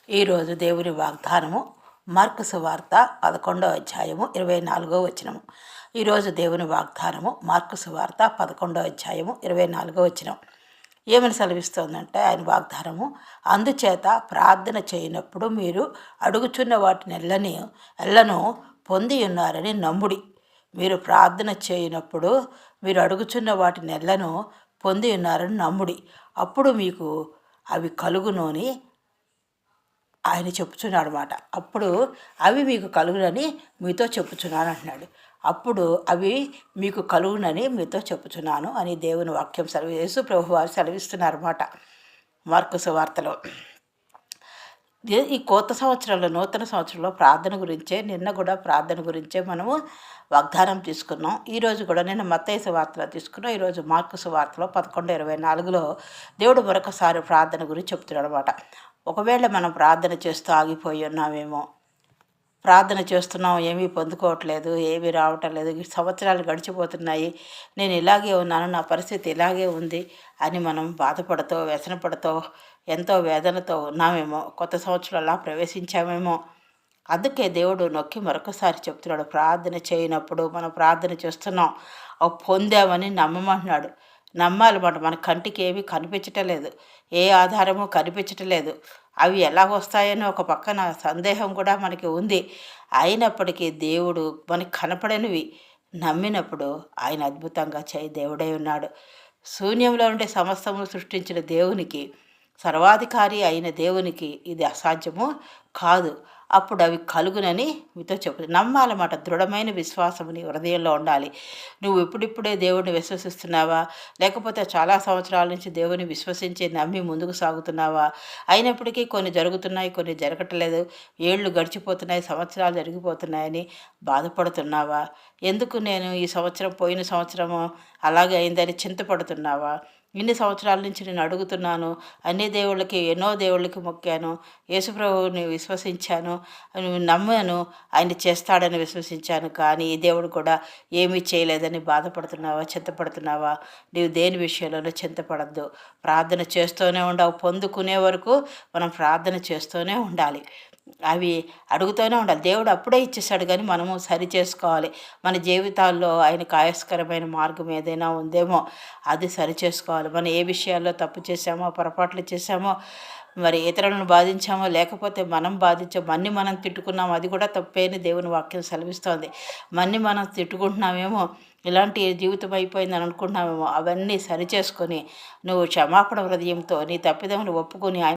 ఈరోజు దేవుని వాగ్దానము మార్కు సువార్త 11వ అధ్యాయము 24వ వచనము. ఈరోజు దేవుని వాగ్దానము మార్కు సువార్త 11వ అధ్యాయము 24వ వచనం. ఏమని సెలవిస్తోందంటే ఆయన వాగ్దానము, అందుచేత ప్రార్థన చేయనప్పుడు మీరు అడుగుచున్న వాటిని ఎల్లను పొంది ఉన్నారని నమ్ముడి. మీరు ప్రార్థన చేయనప్పుడు మీరు అడుగుచున్న వాటిని ఎల్లను పొంది ఉన్నారని నమ్ముడి, అప్పుడు మీకు అవి కలుగునని ఆయన చెప్పుచున్నాడు అన్నమాట. అప్పుడు అవి మీకు కలుగునని మీతో చెప్పుచున్నాను అంటున్నాడు. అప్పుడు అవి మీకు కలుగునని మీతో చెప్పుచున్నాను అని దేవుని వాక్యం యేసు ప్రభు వారు సెలవిస్తున్నారన్నమాట మార్కు సువార్తలో. ఈ కొత్త సంవత్సరంలో, నూతన సంవత్సరంలో ప్రార్థన గురించే, నిన్న కూడా ప్రార్థన గురించే మనము వాగ్దానం తీసుకున్నాం. ఈరోజు కూడా నిన్న మత్తయి సువార్తలో తీసుకున్నాం. ఈరోజు మార్కు సువార్తలో 11:24లో దేవుడు మరొకసారి ప్రార్థన గురించి చెప్తున్నాడు అన్నమాట. ఒకవేళ మనం ప్రార్థన చేస్తూ ఆగిపోయి ఉన్నామేమో, ప్రార్థన చేస్తున్నాం ఏమీ పొందుకోవట్లేదు, ఏమీ రావటం లేదు, సంవత్సరాలు గడిచిపోతున్నాయి, నేను ఇలాగే ఉన్నాను, నా పరిస్థితి ఇలాగే ఉంది అని మనం బాధపడుతూ, వ్యసనపడుతూ, ఎంతో వేదనతో ఉన్నామేమో, కొత్త సంవత్సరం అలా ప్రవేశించామేమో. అందుకే దేవుడు నొక్కి మరొకసారి చెప్తున్నాడు, ప్రార్థన చేయనప్పుడు మనం ప్రార్థన చేస్తున్నాం, పొందామని నమ్మమంటున్నాడు. నమ్మాలన్నమాట. మన కంటికి ఏమీ కనిపించటం లేదు, ఏ ఆధారము కనిపించటం లేదు. అవి ఎలా వస్తాయని ఒక పక్కన సందేహం కూడా మనకి ఉంది. అయినప్పటికీ దేవుడు మనకి కనపడనివి నమ్మినప్పుడు ఆయన అద్భుతంగా దేవుడై ఉన్నాడు. శూన్యంలో ఉండే సమస్తము సృష్టించిన దేవునికి, సర్వాధికారి అయిన దేవునికి ఇది అసాధ్యము కాదు. అప్పుడు అవి కలుగునని మీతో నమ్మాలన్నమాట. దృఢమైన విశ్వాసం నీ హృదయంలో ఉండాలి. నువ్వు ఇప్పుడిప్పుడే దేవుడిని విశ్వసిస్తున్నావా, లేకపోతే చాలా సంవత్సరాల నుంచి దేవుని విశ్వసించి నమ్మి ముందుకు సాగుతున్నావా? అయినప్పటికీ కొన్ని జరుగుతున్నాయి, కొన్ని జరగట్లేదు, ఏళ్ళు గడిచిపోతున్నాయి, సంవత్సరాలు జరిగిపోతున్నాయని బాధపడుతున్నావా? ఎందుకు నేను ఈ సంవత్సరం, పోయిన సంవత్సరము అలాగే అయిందని చింతపడుతున్నావా? ఇన్ని సంవత్సరాల నుంచి నేను అడుగుతున్నాను, అన్ని దేవుళ్ళకి, ఎన్నో దేవుళ్ళకి మొక్కాను, యేసుప్రభువుని విశ్వసించాను, నమ్మాను, ఆయన చేస్తాడని విశ్వసించాను, కానీ ఈ దేవుడు కూడా ఏమీ చేయలేదని బాధపడుతున్నావా, చింతపడుతున్నావా? నీవు దేని విషయంలోనూ చింతపడద్దు. ప్రార్థన చేస్తూనే ఉండవు. పొందుకునే వరకు మనం ప్రార్థన చేస్తూనే ఉండాలి. అవి అడుగుతూనే ఉండాలి. దేవుడు అప్పుడే ఇచ్చేసాడు, కానీ మనము సరి చేసుకోవాలి. మన జీవితాల్లో ఆయనకు ఆయాస్కరమైన మార్గం ఏదైనా ఉందేమో అది సరి చేసుకోవాలి. మనం ఏ విషయాల్లో తప్పు చేసామో, పొరపాట్లు చేసామో, మరి ఇతరులను బాధించామో, లేకపోతే మనం మన్ని మనం తిట్టుకున్నామో అది కూడా తప్పేని దేవుని వాక్యం సెలవిస్తోంది. మన్ని మనం తిట్టుకుంటున్నామేమో, ఇలాంటి జీవితం అయిపోయిందని అనుకుంటున్నామేమో, అవన్నీ సరి చేసుకొని నువ్వు క్షమాపణ హృదయంతో నీ తప్పిదములు ఒప్పుకొని